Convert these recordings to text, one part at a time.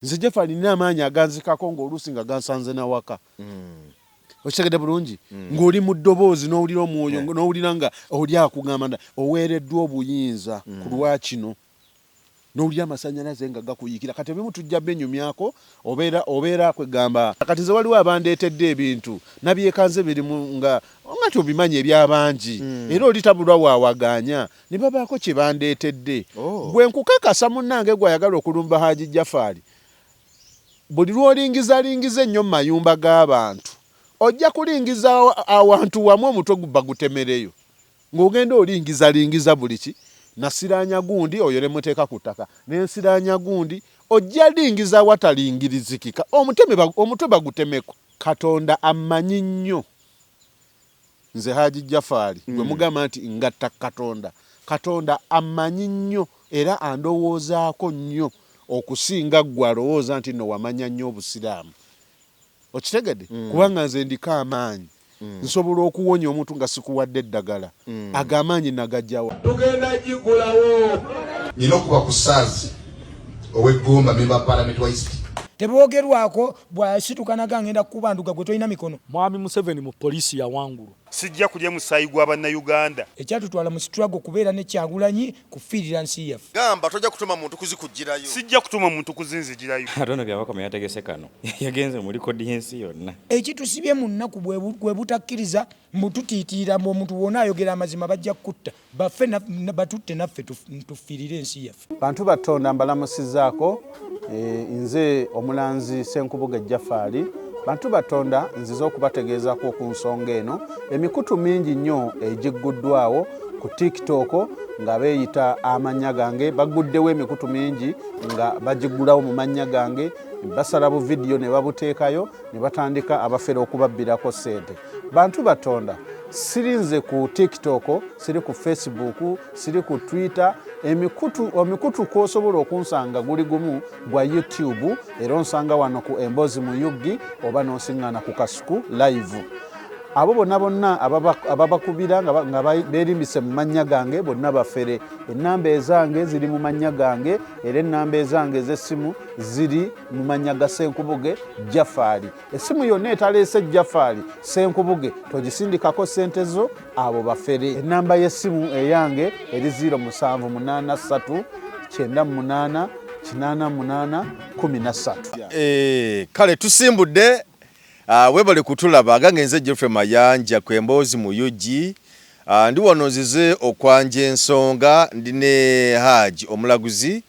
nze Jafari nina amaanyi aganzikako ng'oluusi nga gansanze na waka okitegedde bulungi ng'oli mu ddoboozi n'owulira omwoyo n'owulira nga oli akugamba nda oweereddwa obuyinza ku lwakino n'owulira amasannyalaze nga gakuyiikira kati ebimu tujja benyumyako obeera kwegamba kati nze waliwo abandeetedde ebintu nabyekanze birimu nga tobimanyi ebyabangi era oli tabulwa waawaganya ne babaako kye bandeetedde gwe nkukakasa munnange gwayagala okulumba Haji Jafari buli lw'olingizalingiza ennyo mu mayumba g'abantu ojja kulingiza awantu wamu omutwe bagutemereyo ng'ogenda olingizalingiza buli ki nasiranya gundi oyo ne muteeka ku ttaka n'ensiranya gundi ojja lingiza watalingirizikika omutwe bagutemeko. Katonda amanyi nnyo nze Haji Jafari gwe mugamba nti ngatta Katonda amanyi nnyo era andowoozaako nnyo okusinga ggwe alowooza nti no wamanya nnyo obusiraamu okitegedde kubanga nze ndiko amaanyi nsobola okuwonya omuntu nga sikuwadde eddagala agamaanyi nagajjawa tugenda gigulawo nina okuba ku saazi ow'eggomba memba palamenti wa East teboogerwako bw'asitukanaga ngenda kukubanduka gwe tolina mikono. Mwami Museveni mu poliisi yawangulu. Sijja kulya musaayi gwa bannayuganda. Ekyatutwala mu struggle kubeera ne Kyagulanyi kufiirira nsi yaffe. Gamba tojja kutuma muntu kuzikugirayo. Sijja kutuma muntu kuzinzigirayo. Atono byabakoma yategese kano. Yagenze muri kodi y'ensi yonna. Ekitusibye mu nnaku bwe butakkiriza mututiitira mu omuntu wonna ayogera amazima bajja kutta baffe batutte naffe tufiirire ensi yaffe. Bantu batonda mbalamusizaako nze omulanzi Ssenkubuge Jafari bantu batonda nziza okubategeezako ku nsonga eno emikutu mingi nnyo egigguddwawo ku TikTok nga beeyita amannya gange baguddewo emikutu mingi nga bagiggulawo mu mannya gange basala bu vidiyo ne babuteekayo ne batandika abafere okubabbirako ssente. Bantu batonda sirinze ku TikTok siri ku Facebook siri ku Twitter emikutu kwosobola okunsanga guli gumu gwa YouTube era onsanga wano ku Emboozi mu Yuggi oba nosiŋŋaana ku Kasuku live. Abo bonna ababakubira nga beerimbise mu mannya gange bonna bafere. Ennamba ezange ziri mu mannya gange era ennamba ezange ez'essimu ziri mu mannya ga Ssenkubuge Jafari. Essimu yonna etaleese Jafari Ssenkubuge togisindikako ssente zo abo bafere. Ennamba y'essimu eyange eri 0783 98 88 13. Kale tusimbudde webale kutulaba agangenze Geoffrey Mayanja ku Emboozi mu Yuggi ndi wanozize okwanja ensonga ndine Haji omulaguzi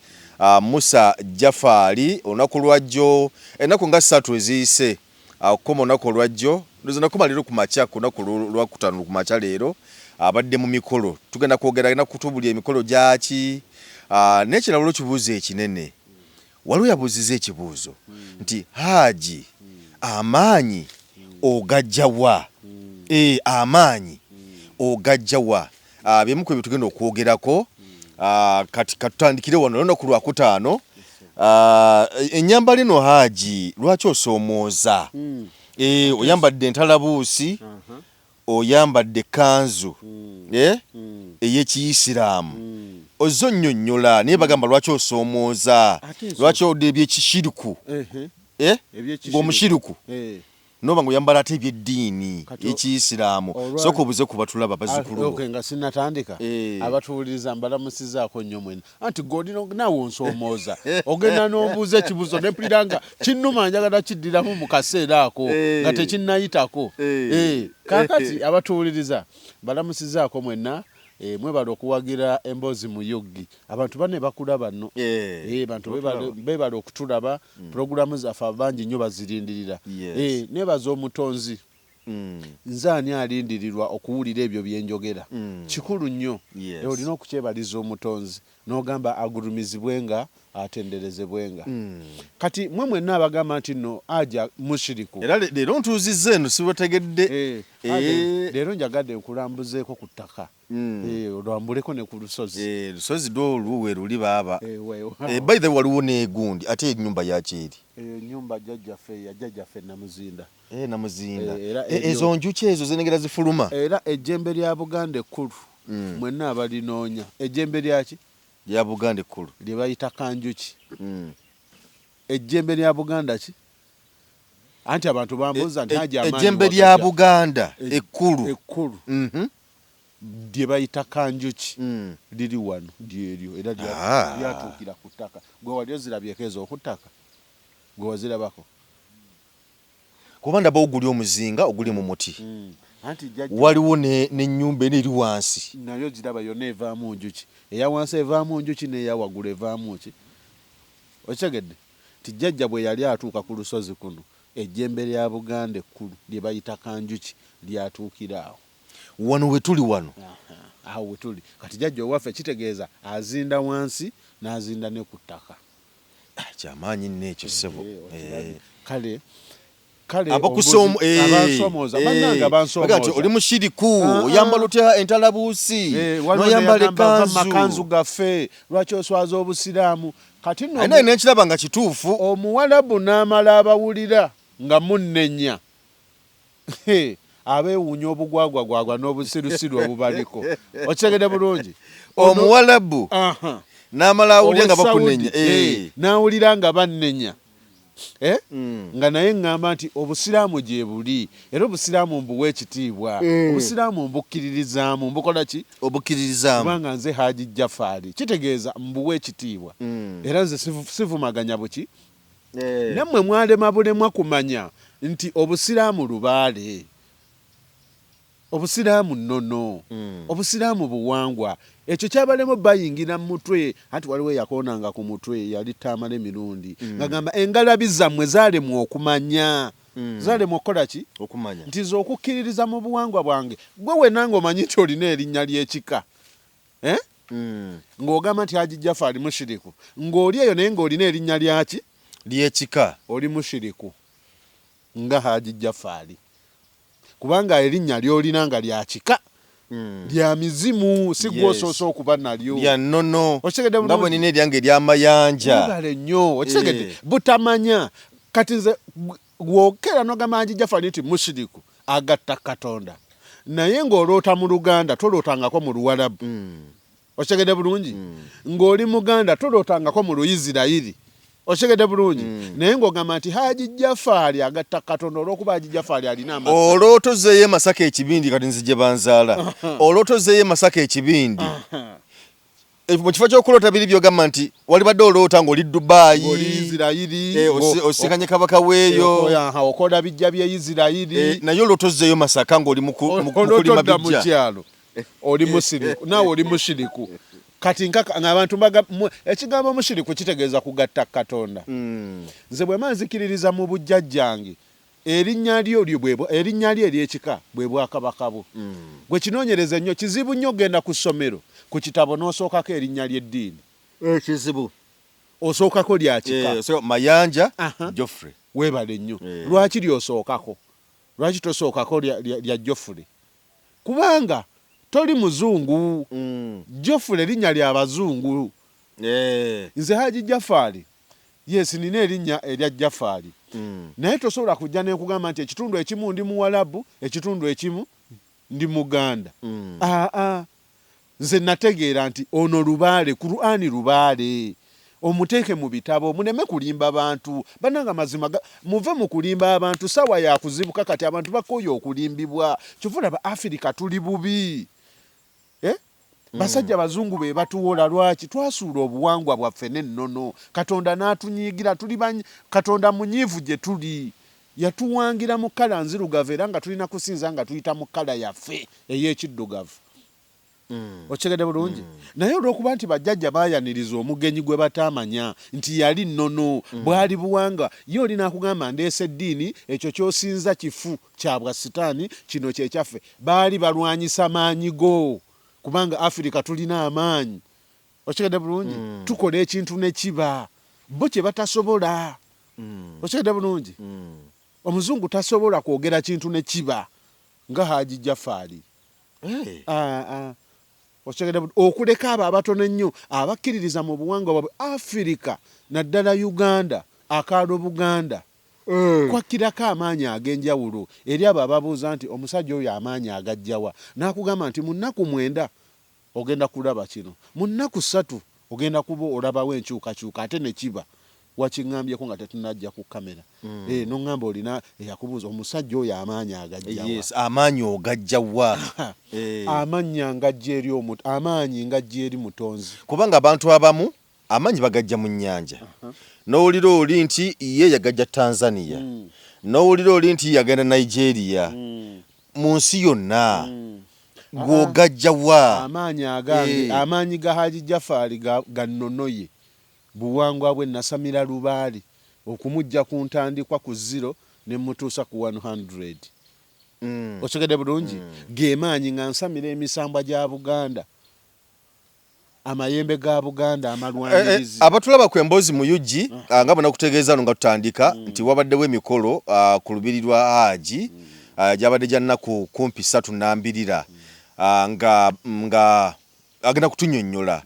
Musa Jafari onaku lwajjo ennaku nga 3 eziyise okoma onaku olwajjo ndoza nakoma leero ku makya kunaku lwakutano ku makya leero abadde mu mikolo tugenda kwogera na kutubuli emikolo gyaki n'ekirabiro kibuuzo ekinene waliwo yabuuziza ekibuuzo nti Haji amaanyi ogajjawa amaanyi ogajjawa byemu ku bitugenda okwogerako kati katutandikire wano olunaku lwakutaano ennyambala eno Haji lwaki osoomooza oyambadde entalabuusi oyambadde kanzu ey'Ekiyisiraamu ozonnyonnyola naye bagamba lwaki osoomooza lwaki odde ebyekishiriku ng'omushiriku noba ng'oyambala ate ebyeddiini y'Ekiyisiraamu sooka obuze ku batulaba bazzukulu nga sinnatandika abatuwuliriza mbalamusizaako nnyo mwena anti g'olina naawe onsoomooza ogenda n'ombuuza ekibuuzo ne mpulira nga kinnuma njagala kiddiramu mu kaseera ako nga tekinnayitako kaakati abatuwuliriza mbalamusizaako mwenna mwebale okuwagira Emboozi mu Yuggi abantu bane bakulaba nno bantu bebale okutulaba programu zaffe abangi nnyo bazirindirira nebaza omutonzi nze ani alindirirwa okuwulira ebyo byenjogera kikulu nnyo olina okukyebaliza omutonzi n'ogamba agulumizibwenga atenderezebwenga kati mwe mwenna abagamba nti nno aja mushiriku era leero ntuuzizza eno sibategedde leero njagadde nkulambuzeeko ku ttaka olwambuleko ne ku lusozi lusozi lwe luli baaba by the way waliwo n'egundi ate ennyumba yakyeri ennyumba jjajjaffe Namuzinda Namuzinda ezo njuki ezo zenegera zifuluma era ejjembe lya Buganda ekkulu mwenna abalinoonya ejjembe lyaki lya Buganda ekkulu lye bayita Kanjuki ejjembe lya Buganda ki anti abantu bambuuza nti Hajji Amaanyi ejjembe lya Buganda ekkulu ekkulu lye bayita Kanjuki liri wano lyeryo era lyatuukira ku ttaka gwe wali ozirabyeko ezo ku ttaka gwe wazirabako kuba ndaba oguli omuzinga oguli mu muti anti jjajja waliwo n'ennyumba eri wansi nayo giraba yonna evaamu njuki eya wansi evaamu njuki n'eya waggulu evaamu ki okitegedde ti jjajja bwe yali atuuka ku lusozi kuno ejjembe lya Buganda ekkulu lye bayita Kanjuki lyatuukira awo wano we tuli wano awo we tuli kati jjajja owaffe kitegeeza azinda wansi n'azinda ne ku ttaka kyamaanyi nno ekyo ssebo kale abansomooza bannange abansomooza oli mushiriku oyambala otya entalabuusi noyambala makanzu gaffe lwaki oswaza obusiraamu kati naye nenkiraba nga kituufu omuwalabu n'amala abawulira nga munnenya abeewuunya obugwagwagwagwa n'obusirusiru obubaliko okitegedde bulungi omuwalabu n'amala awulira nga bakunenya n'awulira nga bannenya nga naye ŋŋamba nti obusiraamu gye buli era obusiraamu mbuwa ekitiibwa obusiraamu mbukkiririzaamu mbukola ki obukkiririzaamu kubanga nze Hajji Jaffaari kitegeeza mbuwa ekitiibwa era nze sivumaganya buki nammwe mwalema bulemwa kumanya nti obusiraamu lubaale obusiraamu nnono obusiraamu buwangwa ekyo kyabalemu bayingira mu mutwe anti waliwo yakoonanga ku mutwe yali taamala emirundi ngagamba engalabi zammwe zaalemwa okumanya zaalemwa okukola ki okumanya nti ze okukkiririza mu buwangwa bwange gwe wenanga omanyi nti olina erinnya ly'ekika ng'ogamba nti Hajji Jaffaari mushiriku ng'oli eyo naye ng'olina erinnya lyaki ly'ekika oli mushiriku nga Hajji Jaffaari kubanga erinnya ly'olina nga lya kika lya mizimu si gw'osoosa okuba nalyo lya nnono nga bwe nina eryange ery'amayanja bale nnyo okitegedde butamanya kati nze gwokera n'ogamba Hajji Jaffaari nti mushiriku agatta Katonda naye ng'oloota mu Luganda tolootangako mu Luwarabu okitegedde bulungi ng'oli Muganda tolootangako mu Luyisirayiri okitegedde bulungi naye ng'ogamba nti Hajji Jaffaari agatta Katonda olw'okuba Hajji Jaffaari alina olw'otozeeyo Masaka ekibindi kati nze gye banzaala olw'otozeeyo Masaka ekibindi mu kifo ky'okuloota biri byogamba nti wali badde oloota ng'oli Dubai oli Isirayiri osikanye kabaka weeyo okola bijja bye Isirayiri naye olw'otozeeyo Masaka ng'oli mu kulima bijja mu kyalo oli musiriku naawe oli mushiriku kati ng'abantu ekigambo mushiriku kitegeeza kugatta Katonda nze bwe manzikiririza mu bujjajjange erinnya lyo ery'ekika bwe bwakabaka bwo gwe kinoonyereza ennyo kizibu nnyo ogenda ku ssomero ku kitabo n'osookako erinnya ly'eddiini kizibu osookako lya kika Mayanja Geoffrey weebale nnyo lwaki lyosookako lwaki tosookako lya Geoffrey kubanga toli muzungu Geoffrey erinnya lya bazungu nze Hajji Jaffaari yes nina erinnya erya Jaffaari naye tosobola kujja nekugamba nti ekitundu ekimu ndi Muwarabu ekitundu ekimu ndi Muganda nze nategeera nti ono lubaale Qur'ani lubaale omuteeke mu bitabo muleme kulimba bantu bannanga mazima muve mu kulimba abantu sawa ya kuzibuka kati abantu bakooye okulimbibwa kivula ba Africa tuli bubi basajja bazungu be batuwola lwaki twasuula obuwangwa bwaffe n'ennono Katonda n'atunyiigira tuli Katonda munyiivu gye tuli yatuwangira mu kkala nzirugavu era nga tulina kusinza nga tuyita mu kkala yaffe ey'ekiddugavu okitegedde bulungi naye olw'okuba nti bajjajja baayaniriza omugenyi gwe bataamanya nti yali nnono bwali buwanga ye olina akugamba ndeese eddiini ekyo ky'osinza kifu kya bwa sitaani kino kyekyaffe baali balwanyisa maanyi go kubanga Africa tulina amaanyi okitegedde bulungi tukola ekintu ne kiba bo kye batasobola okitegedde bulungi omuzungu tasobola kwogera kintu ne kiba nga Hajji Jaffaari okuleka abo abatono ennyo abakkiririza mu buwangwa bwabwe Africa naddala Uganda akaalo Buganda kwakkirako amaanyi ag'enjawulo eri abo ababuuza nti omusajja oyo amaanyi agajjawa n'akugamba nti mu nnaku 9 ogenda kulaba kino mu nnaku 3 ogenda kuba olabawo enkyukakyuka ate ne kiba wakiŋŋambyeko nga tetunajja ku kamera noŋŋamba olina yakubuuza omusajja oyo amaanyi agajja yes amaanyi ogajja wa amaanyi ngajja eri mutonzi kubanga abantu abamu amaanyi bagajja mu nnyanja n'owulira oli nti ye yagajja Tanzania n'owulira oli nti yagenda Nigeria mu nsi yonna gw'ogajja wa amaanyi agange amaanyi ga Haji Jafari gannonoye buwangwa bwe nasamira lubaali okumujja ku ntandikwa ku 0 ne mutuusa ku 100 otegedde bulungi ge maanyi nga nsamira emisambwa gya Buganda amayembe ga Buganda amalwanirizi abatulaba ku emboozi mu UG nga bonna kutegeeza nga tutandika nti wabaddewo emikolo ku lubiri lwa Haji gyabadde gya nnaku kumpi 32 nga agenda kutunnyonnyola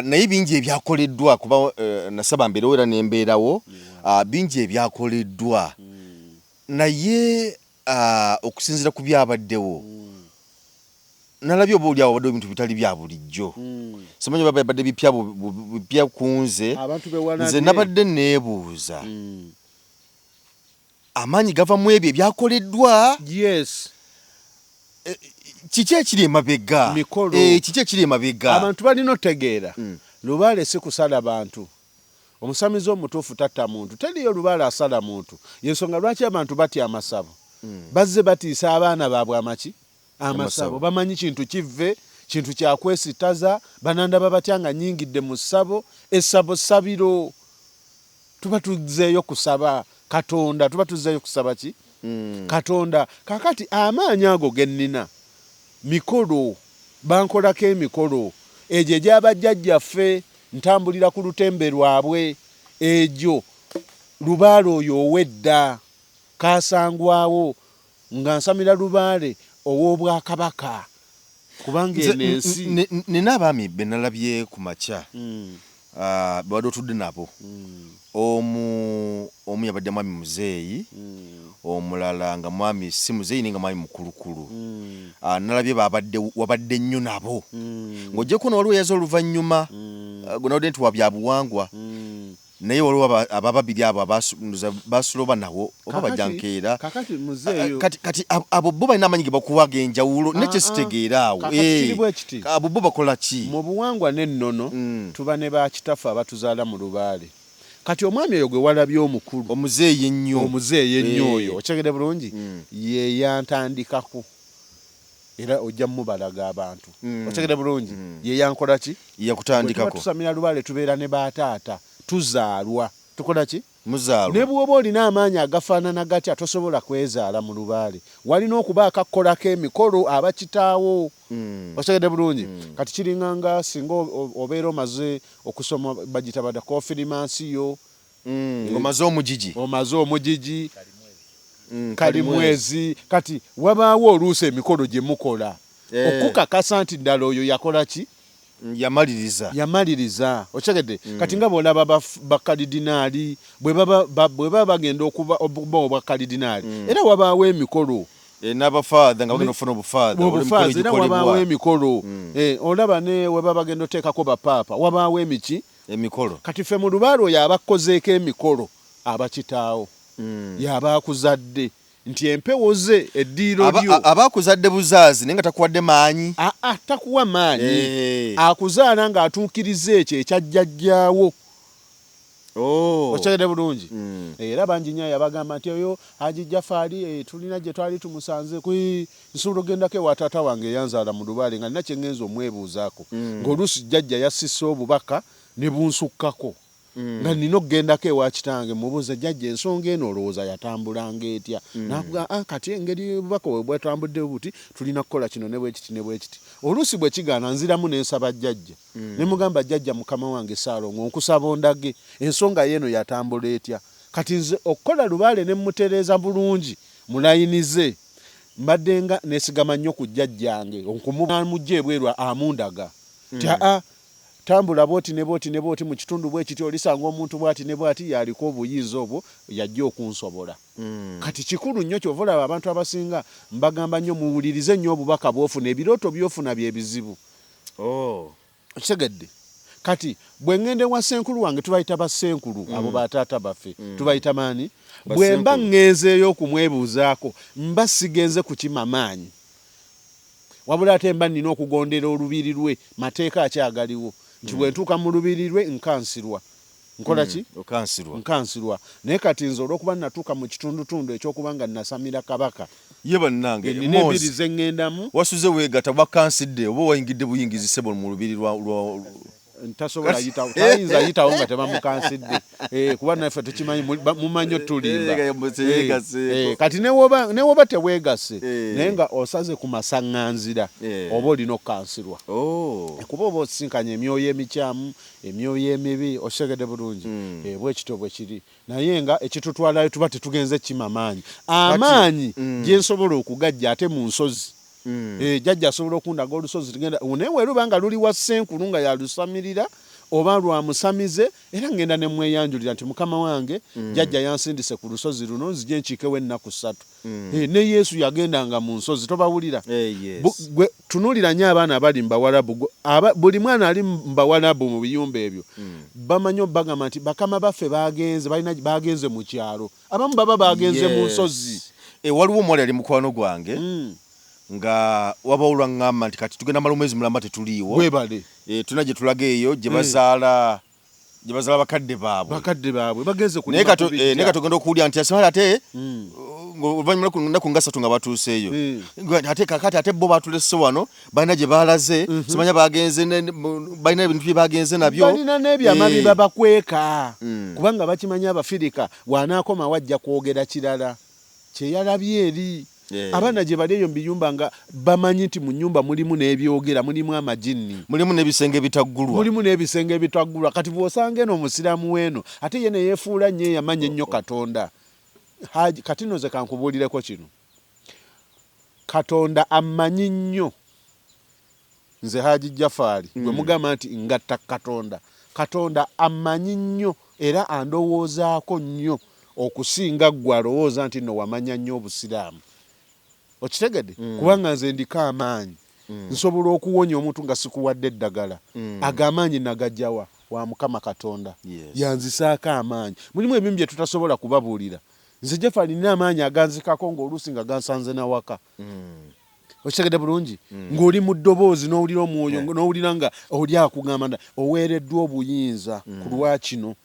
naye bingi ebyakoleddwa kuba nasaba mbeerewo era nembeerawo bingi ebyakoleddwa naye okusinziira ku byabaddewo nalabye oba oli awo baddewo ebintu bitali bya bulijjo simanyi oba badde bipya kunze nze nabadde neebuuza amaanyi gava mu ebyo ebyakoleddwa yes kiki ekiri emabega kiki ekiri emabega abantu balina otegeera lubaale si kusala bantu omusamizi omutuufu tatta muntu teriyo lubaale asala muntu yensonga lwaki abantu batya amasabo bazze batiisa abaana baabwe amasabo bamanyi kintu kive kintu kyakwesitaza banandaba batya nga nnyingidde mu ssabo essabo ssabiro tuba tuzzeeyo kusaba Katonda tuba tuzzeeyo kusaba ki Katonda kakati amaanyi ago gennina mikolo bankolako emikolo egyo egy'abajjajjaffe ntambulira ku lutembe lwabwe egyo lubaale oyo owedda kaasangwawo nga nsamira lubaale ow'Obwakabaka kubanga ensi nina abaami be nalabye ku makya bwadde otudde nabo omu yabadde mwami muzeeyi omulala nga mwami si muzeeyi nga mwami mukulukulu nalabye wabadde nnyo nabo ng'ojjeko waliwo yaza oluvannyuma gonawudde nti wabyabuwangwa naye waliwo abababiri abo basuloba nawo oba bajja nkeera kati abo bo balina amanyi ge bakuwa ag'enjawulo nekyesitegeera awo abo bo bakola ki mu buwangwa n'ennono tuba ne bakitaffe abatuzaala mu lubaale kati omwami oyo gwe walabye omukulu omuzeeyi ennyo oyo okyegedde bulungi ye yantandikako era ojja mubalaga abantu okyegedde bulungi ye yankola ki yakutandikako tusamira lubaale tubeera ne bataata tuzaalwa tukola ki muzaalwa ne bw'oba olina amaanyi agafaanana gatya tosobola kwezaala mu lubaale walina okuba akakolako emikolo abakitaawo otegedde bulungi kati kiringa nga singa obeera omaze okusoma bagita bada konfirimansiyo omaze omugigi kalimwezi kati wabaawo oluusi emikolo gye mukola okukakasa nti ddala oyo yakola ki yamaliriza okyegedde kati nga bw'olaba bakaridinaali bwe baba bagenda okuba obwakaridinaali era wabaawo emikolo n'abafaadha nga bagenda okufuna obufaadha era wabaawo emikolo olaba ne we baba bagenda oteekako bapaapa wabaawo emikolo kati ffe mu lubaale oyo abakozeeko emikolo abakitaawo y'abaakuzadde nti empewo ze eddiiro lyo abakuzadde buzaazi naye nga takuwadde maanyi takuwa maanyi akuzaala ng'atuukiriza ekyo ekyajjajjaawo okyegedde bulungi era bangi nnyo yabagamba nti oyo Haji Jafari tulina gye twali tumusanze nsobola ogendako ewa taata wange eyanzaala mu lubaale nga nina kye ngenza omwebuuzaako ng'oluusi jjajja yassisse obubaka ne bunsukkako nga nina okugendako ewa kitange mubuuze jjajja ensonga eno olowooza yatambulanga etya nakuga kati engeri obubaka bwe bwetambudde buti tulina kukola kino ne bwekiti ne bwekiti oluusi bwe kigaana nziramu n'ensaba jjajja ne mugamba jjajja mukama wange Saalongo nkusaba ondage ensonga yeeno yatambula etya kati nze okukola lubaale ne mutereeza bulungi mulayinize mbadde nga neesigama nnyo ku jjajjange okumumujja ebweru amundaga ti tambula bwoti ne bwoti ne bwoti mu kitundu bwe kiti olisanga omuntu bwati ne bwati yaliko obuyinza obwo yajja okunsobola kati kikulu nnyo kyova olaba abantu abasinga mbagamba nnyo muwulirize nnyo obubaka bwofuna ebirooto byofuna bye bizibu okitegedde kati bwe ngende wa senkulu wange tubayita basenkulu abo bataata baffe tubayita maani bwe mba ngenzeeyo okumwebuuzaako mba sigenze kukima maanyi wabula ate mba nnina okugondera olubiri lwe mateeka akyagaliwo nti bwe ntuuka mu lubiri lwe nkansirwa nkola ki nkansirwa naye kati nze olw'okuba natuuka mu kitundutundu ekyokuba nga nasamira kabaka ye bannange nina ebiri ze ŋŋendamu wasuze weegata wakansidde oba wayingidde buyingizi ssebo mu lubiri lwa tasobola yitawo tayinza yitawo nga tebamukansidde kuba naffe tukimanyi mumanyi otulimba kati newoba teweegase naye nga osaze ku masaŋŋanzira oba olina okukansirwa kuba oba osisinkanya emyoyo emikyamu emyoyo emibi osegede bulungi bwekito bwe kiri naye nga ekitutwalayo tuba tetugenze kima amaanyi gye nsobola okugajja ate mu nsozi jajja asobola okundaga olusozi tugenda naye weeruba nga luli wa senkulu nga yalusamirira oba lwamusamize era ngenda ne mweyanjulira nti mukama wange jajja yansindise ku lusozi luno nzije nkiikewo ennaku 3 ne Yesu yagendanga mu nsozi tobawulira tunulira nnyo abaana abali mbawalabu buli mwana ali mbawalabu mu biyumba ebyo bamanyi obagamba nti bakama baffe bagenze mu kyalo abamu baba bagenze mu nsozi waliwo omuwala yali mukwano gwange nga wabawulwa ngamba nti kati tugenda mala omwezi mulamba tetuliiwo webale tuna gye tulaga eyo gye bazaala bakadde baabwe bageze naye katugenda okuwulira nti asimala ate oluvannyuma lw'ennaku nga 3 nga batuuseeyo ate kakati ate bo batulese wano balina gye baalaze simanya bagenze balina ebintu bye bagenze nabyo balina n'ebyama bye babakweka kubanga bakimanyi Abafirika bw'anaakoma wajja kwogera kirala kyeyalabye eri abaana gye bali eyo mu biyumba nga bamanyi nti mu nnyumba mulimu n'ebyogera mulimu amajinni mulimu n'ebisenge ebitaggulwa kati bw'osanga eno omusiraamu weeno ate ye ne yeefuula nnyo eyamanya ennyo Katonda kati noze kankubuulireko kino Katonda amanyi nnyo nze Haji Jafari gwe mugamba nti ngatta Katonda amanyi nnyo era andowoozaako nnyo okusinga ggwe alowooza nti no wamanya nnyo obusiraamu okitegedde kubanga nze ndiko amaanyi nsobola okuwonya omuntu nga sikuwadde eddagala ag'amaanyi nagajjawa wa Mukama Katonda yanzisaako amaanyi mulimu ebimu bye tutasobola kubabuulira nze Jafari nina amaanyi aganzikako ng'oluusi nga gansanze nawaka okitegedde bulungi ng'oli mu ddoboozi n'owulira omwoyo n'owulira nga oli akugamba oweereddwa obuyinza ku lwakino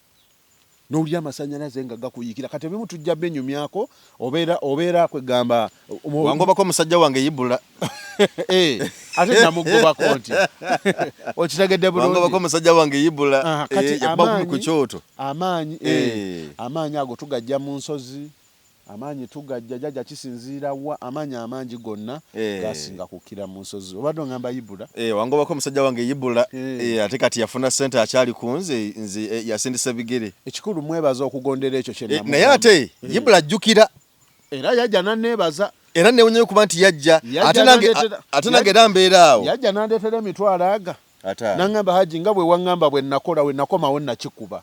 n'owulira amasannyalaze nga gakuyiikira kati ebimu tujja benyumyako obeera kwegamba wangobako omusajja wange Ibula ate namugobako nti okitegedde bulungi wangobako omusajja wange Ibula yabamu ku kyoto amaanyi ago tugajja mu nsozi amaanyi tugajja jajja kisinziira wa amaanyi amangi gonna gasinga kukira mu nsozi obadde ongamba Ibula wangobako omusajja wange Ibula ate kati yafuna ssente akyali ku nze yasindisa bigere ekikulu mwebaza okugondera ekyo kyennamu naye ate Ibula ajjukira era yajja nanneebaza era newonyeyo kuba nti yajja ate nange era mbeera awo yajja nandeetera emitwalo aga nangamba Haji nga bwe waŋŋamba bwe nakomawo nakikuba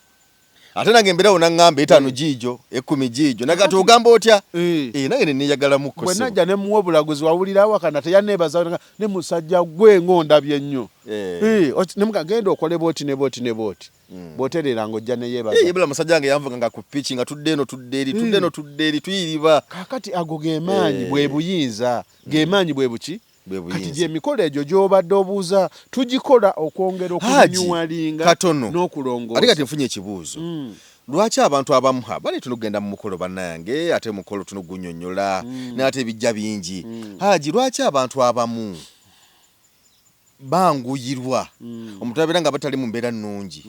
ate nange mbeerawo naŋŋamba 5 giijo 10 giijo nagati ogamba otya nange neneyagalamuko bwe najja ne muwa obulaguzi wawulira awakana teyanneebaza ne musajja gwe ng'ondabye nnyo genda okole booti ne booti ne booti bw'oterera ng'ojja ne yeebaza Ibula musajja wange yanvuga nga ku piki nga tudde eno tudde eri tuyiriba kaakati ago geemaanyi bwe buyinza geemaanyi bwe buki kati gy'emikolo egyo gy'obadde obuuza tugikola okwongera okunyuwalinga n'okulongoosa ate kati nfunye ekibuuzo lwaki abantu abamu bali tunogenda mu mukolo bannange ate mukolo tunogunnyonnyola n'ate ebijja bingi Haji lwaki abantu abamu banguyirwa omuntu abeera nga batali mu mbeera nnungi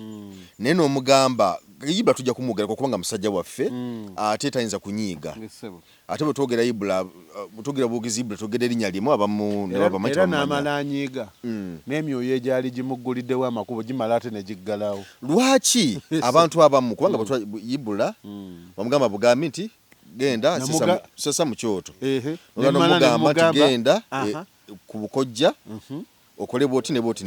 naye n'omugamba Ibula tujja kumugerako kubanga musajja waffe ate tayinza kunyiiga ate bwe twogera Ibula bwetwogera buugizi Ibula twogera erinnya limu abamu ne baba era n'amala anyiiga n'emyoyo egyali gimugguliddewo amakubo gimala ate ne giggalawo lwaki abantu abamu kubanga Ibula bamugamba bugambi nti genda sesa mu kyoto nomugamba nti genda ku bukojja okole booti ne booti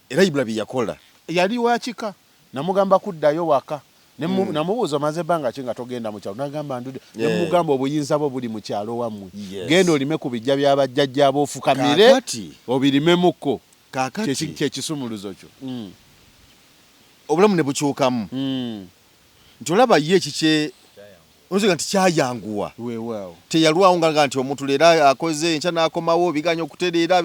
era Ibula bye yakola yali wakika namugamba kuddayo waka namubuuza maze ebbanga ki nga togenda mu kyalo nagamba ndude nemugamba obuyinza bwo buli mu kyalo wammwe genda olime ku bijja by'abajjajja boofukamire obirimemukko Kakati kyekisumuluzo kyo. obulamu ne bukyukamu nti olaba ye kike onziga nti kyayanguwa weewaawo teyalwawo nga nti omuntu leero akoze enkya n'akomawo biganya okutereera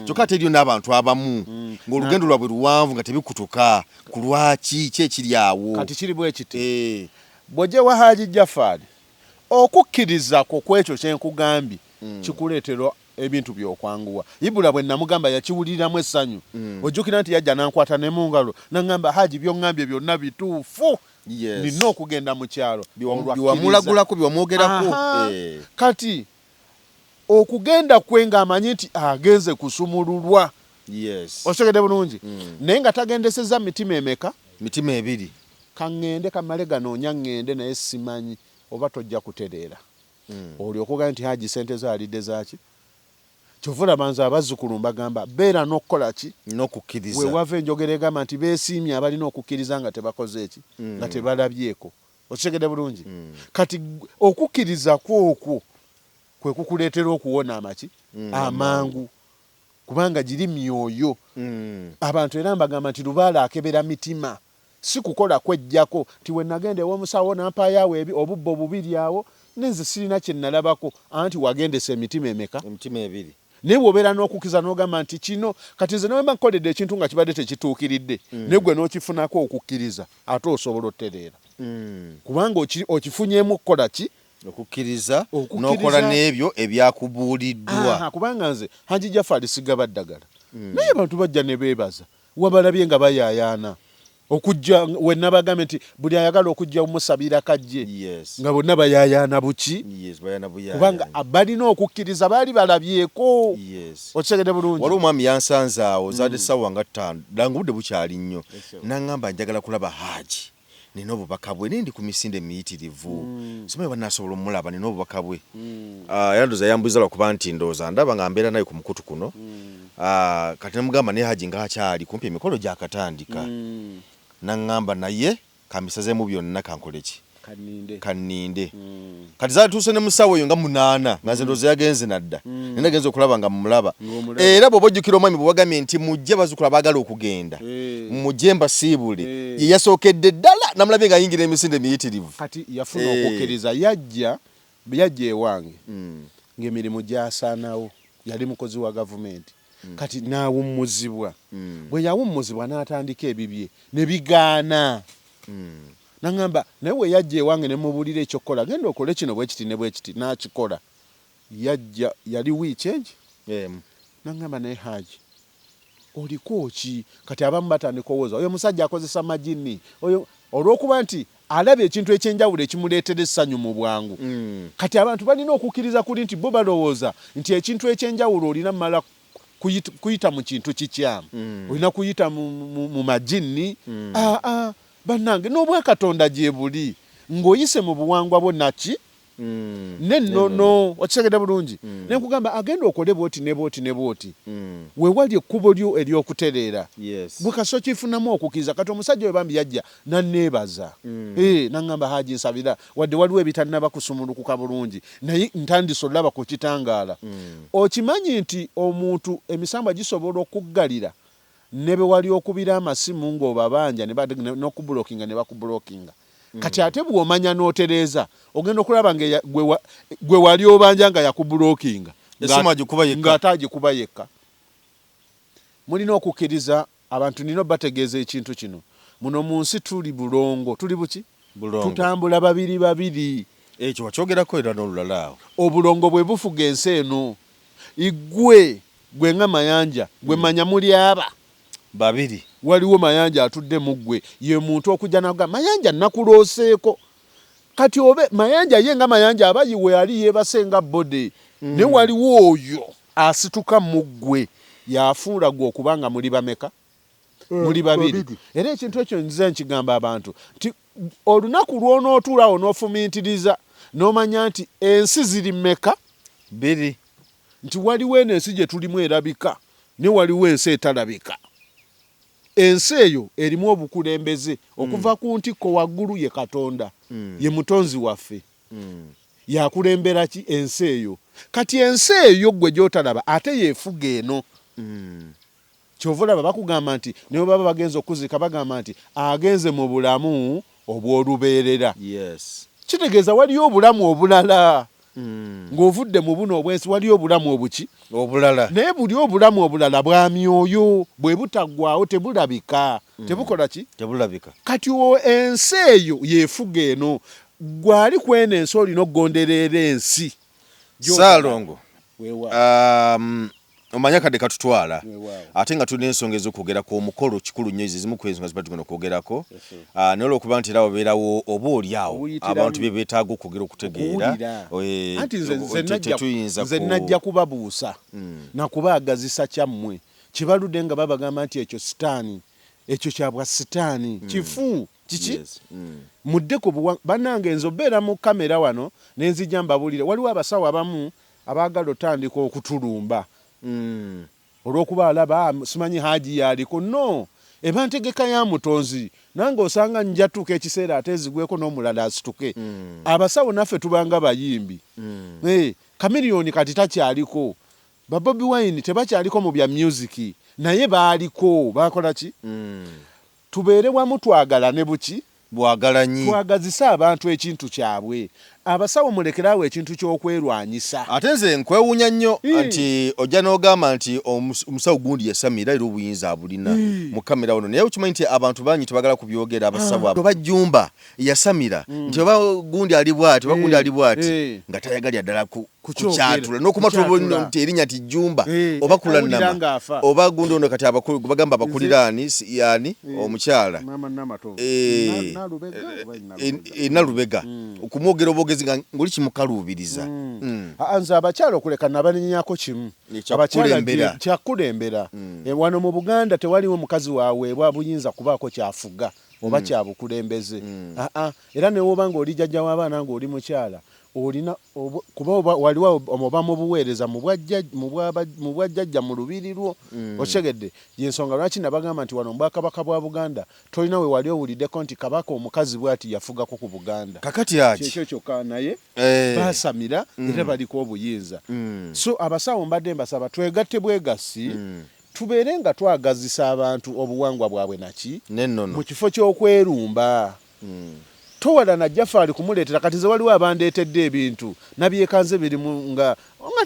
kyokka teriyo n'abantu abamu ng'olugendo lwabwe luwanvu nga tebikutuka ku lwaki ki ekiri awo kati kiri bwe kiti bw'ojewa Haaji Jafari okukkiriza kwekyo kyenkugambye kikuleetera ebintu byokwanguwa. Ibula bwe namugamba yakiwuliramu essanyu ojjukira nti yajja nankwata ne mu ngalo nangamba Haaji by'oŋŋambye byonna bituufu nina okugenda mu kyalo biwamulagulako biwamwogerako kati okugenda kwe ng'amanyi nti agenze kusumululwa osegede bulungi naye nga tagendeseza mitima emeka mitima ebiri kaŋŋende kamale ganoonya ŋŋende naye simanyi oba tojja kutereera olyoka ogamba nti Haaji sente zo alidde zaaki kyovula banza abazzukulu mbagamba beera n'okukola ki n'okukkiriza weewava enjogera egamba nti beesiimye abalina okukkiriza nga tebakoze eki nga tebalabyeko okitegedde bulungi kati okukkiriza kwokwo kwe kukuleetera okuwona amaki amangu kubanga giri myoyo abantu era mbagamba nti lubaala akebera mitima si kukola kwejjako ti we nagenda ew'omusawo nampaayo obubbo bubiri awo nenze sirina kye nalabako anti wagendesa emitima emeka emitima ebiri naye bw'obeera n'okukkiza n'ogamba nti kino kati nze newemba nkoledde ekintu nga kibadde tekituukiridde naye gwe n'okifunako okukkiriza ate osobola ottereera kubanga okifunyeemu okukola ki okukkiriza n'okola n'ebyo ebyakubuuliddwa kubanga nze Haaji Jafari sigaba ddagala naye abantu bajja ne beebaza wabalabye nga bayaayaana okujja we nabagambe nti buli ayagala okujja omusabira kajje nga bonna bayaayaana buki kubanga balina okukkiriza baali balabyeko okitegedde bulungi waliwo omwami yansanze awo zaadde ssaawa nga 5 danga obudde bukyali nnyo naŋŋamba njagala kulaba Haaji nina obubaka bwe nindi ku misinde miyitirivu simanyi bannasobola omulaba nina obubaka bwe yandoza yambuza lwakuba nti ndooza ndaba nga mbeera naye ku mukutu kuno kati namugamba naye Haaji ngaakyali kumpi emikolo gyakatandika naŋŋamba naye kamisazeemu byonna kankole ki kanninde kati zaatuuse ne musawo eyo nga 8 nga nze ndooza yagenze nadda nina genza okulaba nga mumulaba era bw'oba ojjukira omwami bwe bagambye nti mujje bazzukulu abaagala okugenda mujje mbasiibule ye yasookedde ddala namulabye ng'ayingira emisinde miyitirivu kati yafuna okukkiriza yajja ewange ng'emirimu gyasaanawo yali mukozi wa gavumenti kati n'awummuzibwa bwe yawummuzibwa n'atandika ebibye ne bigaana naŋŋamba naye we yajja ewange ne mubuulira ekyokukola genda okole kino bwe kiti ne bwe kiti n'akikola yajja yali wiiki egi naŋŋamba naye Haaji oliko ki kati abamu batandika owooza oyo musajja akozesa magini oyo olw'okuba nti alaba ekintu ekyenjawulo ekimuleetera essanyu mu bwangu kati abantu balina okukkiriza kuli nti bo balowooza nti ekintu ekyenjawulo olina mala kuyita mu kintu kikyamu olina kuyita mu magini bannange n'obwakatonda gye buli ng'oyise mu buwangwa bwo naki nennono okitegedde bulungi naye nkugamba agenda okole bwoti ne bwoti ne bwoti weewali ekkubo lyo ery'okutereera bwe kasi okifunamu okukkiriza kati omusajja we bambi yajja nanneebaza naŋŋamba Haaji nsabira wadde waliwo ebitannaba kusumulukuka bulungi naye ntandise olaba ku kitangaala okimanyi nti omuntu emisambwa gisobola okuggalira ne be wali okubira amasimu ng'obabanja n'okubulokinga ne bakubulokinga kati ate bw'omanya n'otereeza ogenda okulaba gwe wali obanja nga yakubulokinga ng'ate agikuba yekka mulina okukkiriza abantu nina bategeeza ekintu kino muno mu nsi tuli bulongo tuli buki tutambula babiri ekyo wakyogerako era n'olulala awo obulongo bwe bufuga ensi eno gwe nga Mayanja gwe manya muli aba babiri waliwo Mayanja atudde mu ggwe ye muntu okujja naga Mayanja nakulooseeko kati obe Mayanja ye nga Mayanja abayiwe ali yeebasenga bode ne waliwo oyo asituka mu ggwe yafuula gwe okubanga muli bameka muli babiri era ekintu ekyo nzize nkigamba abantu nti olunaku lw'onootuulawo n'ofumintiriza n'omanya nti ensi ziri mmeka biri nti waliwo eno ensi gye tulimu erabika ne waliwo ensi etalabika ensi eyo erimu obukulembeze okuva ku ntikko waggulu ye Katonda ye mutonzi waffe yakulembera ki ensi eyo kati ensi eyo gwe gy'otalaba ate yeefuga eno kyovula bakugamba nti nibo baba bagenze okuzika bagamba nti agenze mu bulamu obw'olubeerera. Yes. Kitegeeza waliyo obulamu obulala ng'ovudde mu buno obwensi waliyo obulamu obuki obulala naye buli obulamu obulala bwa myoyo bwe butaggwaawo tebulabika tebukola ki tebulabika. kati ensi eyo yeefuga eno gwali kweno ensi olina okugonderera ensi Saalongo omanya kadde katutwala ate nga tulina ensonga ez'okwogerako omukolo kikulu nnyo ezimu ku ensonga ziba tugenda okwogerako naye olwokuba nti era wabeerawo oba oli awo abantu bye beetaaga okwogera okutegeera anti nze najja kubabuusa nakubaagazisa kyammwe kibaludde nga babagamba nti ekyo sitaani ekyo kyabwa sitaani kifu kiki mudde ku bannange nze obeera mu kamera wano nenzijja mbabulire waliwo abasawo abamu abaagala otandika okutulumba olw'okuba alaba simanyi haaji yaliko no eba ntegeka ya mutonzi nange osanga njatuuka ekiseera ate ezigweko n'omulala asituke abasawo naffe tubanga bayimbi Kamiliyoni kati takyaliko Bobi Wine tebakyaliko mu bya music naye baaliko bakola ki tubeere wamu twagalane buki bwagalanyi twagazisa abantu ekintu kyabwe abasawo mulekerawo ekintu ky'okwerwanyisa ate nze nkwewuunya nnyo nti ojja n'ogamba nti omusawo gundi yasamira era obuyinza abulina mu kamera wano naye okimanyi nti abantu bangi tebagala kubyogera abasawo abo oba Jjumba yasamira nti oba gundi ali bw'ati oba gundi ali bw'ati nga tayagalya ddala kukyatula n'okumatula nti erinnya ti Jjumba oba Kulannama oba gundi ono kati abakulu bagamba abakuliraani yani omukyala Nalubega okumwogera obwogezi ng'oli kimukaluubiriza nze abakyala okuleka nabanyenyako kimu abakyala kyakulembera wano mu Buganda tewaliwo mukazi waaweebwa buyinza kubaako kyafuga oba kyabukulembeze era newoba nga oli jjajja w'abaana ng'oli mukyala olina kuba waliwo oba mu buweereza mu bwajjajja mu lubiri lwo okitegedde yensonga lwaki nabagamba nti wano mu Bwakabaka bwa Buganda tolina we wali owuliddeko nti kabaka omukazi bw'ati yafugako ku Buganda kakati aki kyekyo kyokka naye baasamira era baliko obuyinza so abasawo mbadde mbasaba twegatte bwegasi tubeere nga twagazisa abantu obuwangwa bwabwe naki mu kifo ky'okwerumba towala na Jafari kumuleetera kati ze waliwo abandeetedde ebintu nabyekanze birimu nga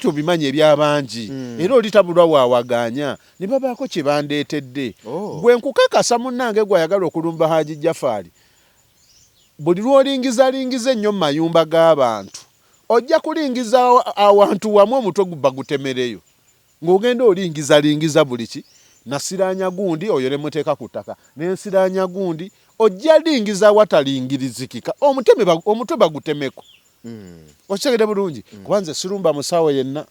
tobimanya ebyabangi era oli tabulwa waawaganya ne babaako kye bandeetedde gwe nkukakasa munnange gwayagala okulumba Haaji Jafari buli lw'olingizalingiza ennyo mu mayumba g'abantu ojja kulingiza awantu wamu omutwe gubba gutemereyo ng'ogenda olingizalingiza buli ki nasiranya gundi oyo ne muteeka ku ttaka n'ensiranya gundi ojja lingiza watalingirizikika omutwe bagutemeko okitegedde bulungi kubanze sirumba musawo yenna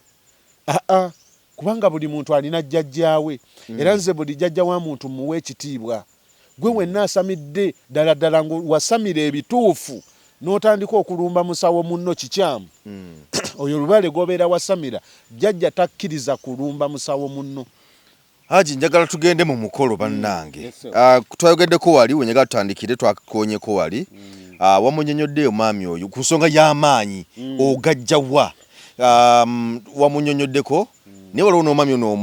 kubanga buli muntu alina jjajjaawe era nze buli jjajja wa muntu muwe ekitiibwa gwe wenna asamidde ddala wasamira ebituufu n'otandika okulumba musawo munno kikyamu oyo lubale gobeera wasamira jjajja takkiriza kulumba musawo munno Haji njagala tugende mu mukolo bannange twayogeddeko wali wenyaga tutandikire twakoonyeko wali wamunyonyodde omwami oyo ku nsonga y'amaanyi ogajjawa wamunyonyoddeko naye waliwo n'omwami ono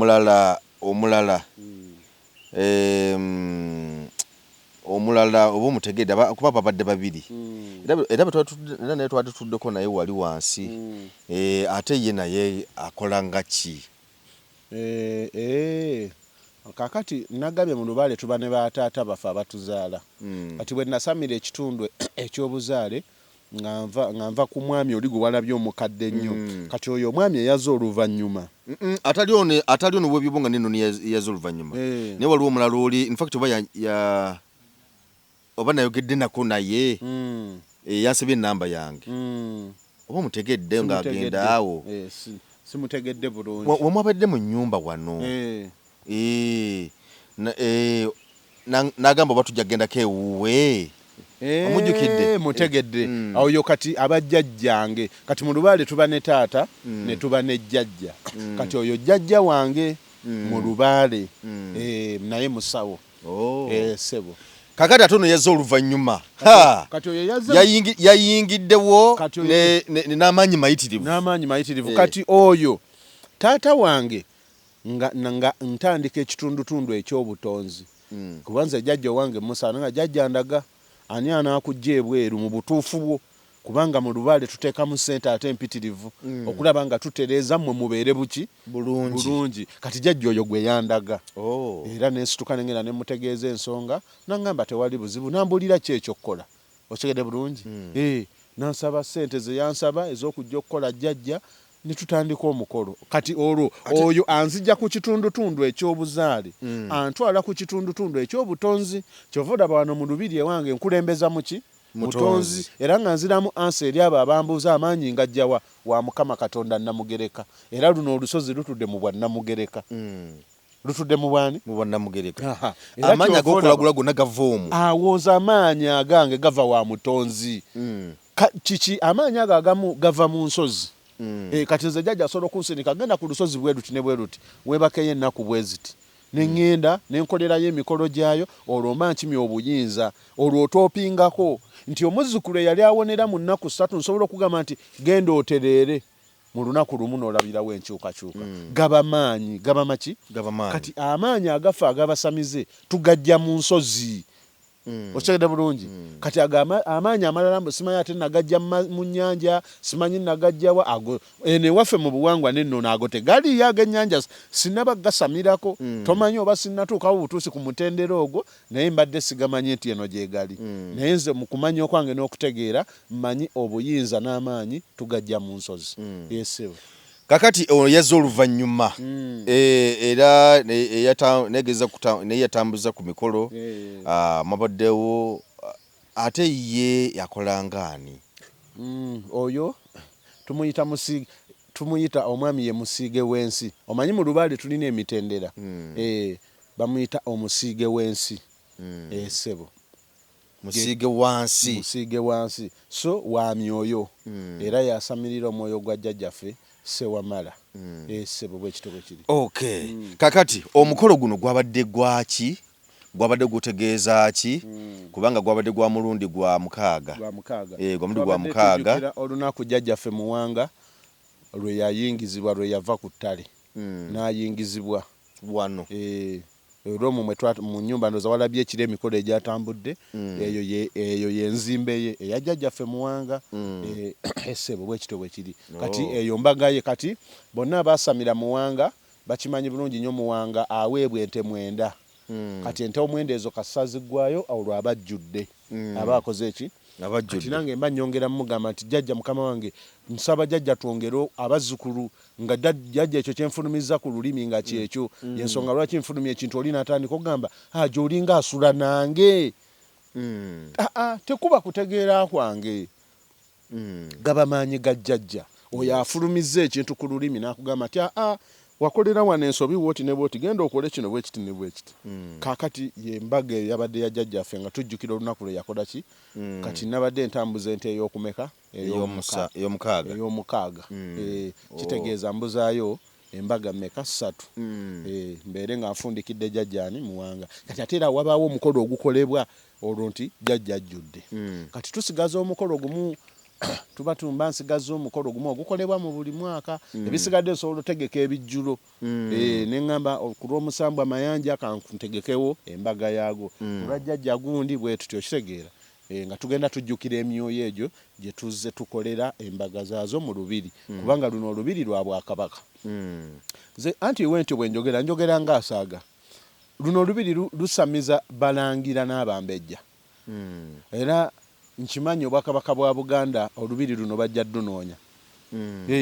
omulala oba omutegedde kuba babadde babiri era naye twali tuddeko naye wali wansi ate ye naye akola nga ki kakati nagabye mu lubale tuba ne bataata bafe abatuzaala kati bwe nasamira ekitundu ekyobuzaale nga nva ku mwami oli gwe walabye omukadde ennyo kati oyo omwami eyaza oluvannyuma atali ono bwebibonga neno yaza oluvannyuma naye waliwo omulala oli infact oba nayogedde nako naye yansabye enamba yange oba mutegedde ng'agenda awo simutegedde bulungi wamwabadde mu nnyumba wano n'agamba oba tujja kgendako ewuwe omujjukidde mutegedde oyo kati abajjajjange kati mu lubaale tuba ne taata ne tuba ne jjajja kati oyo jjajja wange mu lubaale naye musawo sebo kakati ate ono yazza oluvannyuma yayingiddewo n'amaanyi mayitirivu kati oyo taata wange nga ntandika ekitundutundu ekyobutonzi kubanza jjajja wange Musaana nga jjajja ndaga ani anaakujja ebweru mu butuufu bwo kubanga mu lubaale tuteekamu ssente ate empitirivu okulaba nga tutereeza mmwe mubeere buki bulungi kati jjajja oyo gwe yandaga era nensituka nengenda ne mutegeeza ensonga nangamba tewali buzibu nambulira ki ekyokukola okigede bulungi nansaba ssente ze yansaba ez'okujja okukola jjajja ne tutandika omukolo kati olwo oyo anzijja ku kitundutundu ekyobuzaale antwala ku kitundutundu ekyobutonzi kyova olaba wano mu lubiri ewange nkulembeza muki mutonzi era nga nziramu ansi eri abo abambuuza amaanyi ngajjawa wa Mukama Katonda Namugereka era luno olusozi lutudde mu bwa Namugereka lutudde mu bwani mu bwa Namugereka amaanyi ag'okulagula gonna gava omwo awooza amaanyi agange gava wa mutonzi kiki amaanyi ago agamu gava mu nsozi kati nze jjajja asobola okunsinika genda ku lusozi bwe luti ne bwe luti weebakeyo ennaku bwe ziti neŋŋenda nenkolerayo emikolo gyayo olwo mba nkimya obuyinza olwo otoopingako nti omuzzukulu eyali awonera mu nnaku 3 nsobola okugamba nti genda otereere mu lunaku lumu n'olabirawo enkyukakyuka gaba maanyi gaba maki kati amaanyi agafa agabasamize tugajja mu nsozi okigede bulungi kati amaanyi amalala mbu simanyi ate nagajja mu nnyanja simanyi nagajjawa ago ene waffe mu buwangwa nennono ago tegaliyo ag'ennyanja sinaba gasamirako tomanyi oba sinnatuukawo butuusi ku mutendera ogwo naye mbadde sigamanyi nti eno gye gali naye nze mu kumanya okwange n'okutegeera mmanyi obuyinza n'amaanyi tugajja mu nsozi yesebo kakati yazze oluvannyuma era negeza naye yatambuza ku mikolo mabaddewo ate ye yakolangaani oyo tumuyita omwami ye musiige w'ensi omanyi mu lubaale tulina emitendera bamuyita omusiige w'ensi sebo musiige wansi so wa myoyo era yasamirira omwoyo gwa jjajjaffe Sewamala sebo bwekitoko kiri kakati omukolo guno gwabadde gwaki gwabadde gutegeeza ki kubanga gwabadde gwa mulundi gwa mukaaga gwa mukaaga olunaku jjajjaffe Muwanga lwe yayingizibwa lwe yava ku ttale n'ayingizibwa wano olwo mu nnyumba ndoza walabye ekiro emikolo egyatambudde eyo yenzimbe ye eya jjajjaffe Muwanga esebo bwekito bwe kiri kati eyo mbaga ye kati bonna abasamira Muwanga bakimanyi bulungi nnyo Muwanga aweebwa ente 9 kati ente 9 ezo kasaziggwayo olwo abajjudde abakoze eki kati nange mba nnyongera mugamba nti jjajja mukama wange nsaba jjajja twongere abazzukulu nga jjajja ekyo kyenfulumiza ku lulimi nga kyekyo yensonga lwaki nfulumya ekintu oli n'atandika okugamba gy'olinga asula nange tekuba kutegeera kwange gaba maanyi ga jjajja oyo afulumizza ekintu ku lulimi n'akugamba nti wakolera wano ensobi wooti ne booti genda okole kino bwekiti ne bwekiti kaakati yembaga yabadde ya jjajjaffe nga tujjukira olunaku lwe yakola ki kati nabadde ntambuza ente ey'okumeka ey'omukaaga kitegeeza mbuzaayo embaga mmeka 3 mbeere nga nfundikidde jjajjaani Muwanga kati ate era wabaawo omukolo ogukolebwa olwo nti jjajja ajjudde kati tusigaza omukolo gumu tuba tumba nsigaza omukolo gumu ogukolebwa mu buli mwaka ebisigadde nsobola otegeka ebijjulo neŋŋamba ku lw'omusambu amayanja kantegekewo embaga yaago olwa jjajja gundi bwe tutyo kitegeera nga tugenda tujjukira emyoyo egyo gye tuzze tukolera embaga zaazo mu lubiri kubanga luno olubiri lwa Bwakabaka nze anti wenti bwe njogera ng'asaaga luno olubiri lusamiza balangira n'abambejja era nkimanyi Obwakabaka bwa Buganda olubiri luno bajja ddunoonya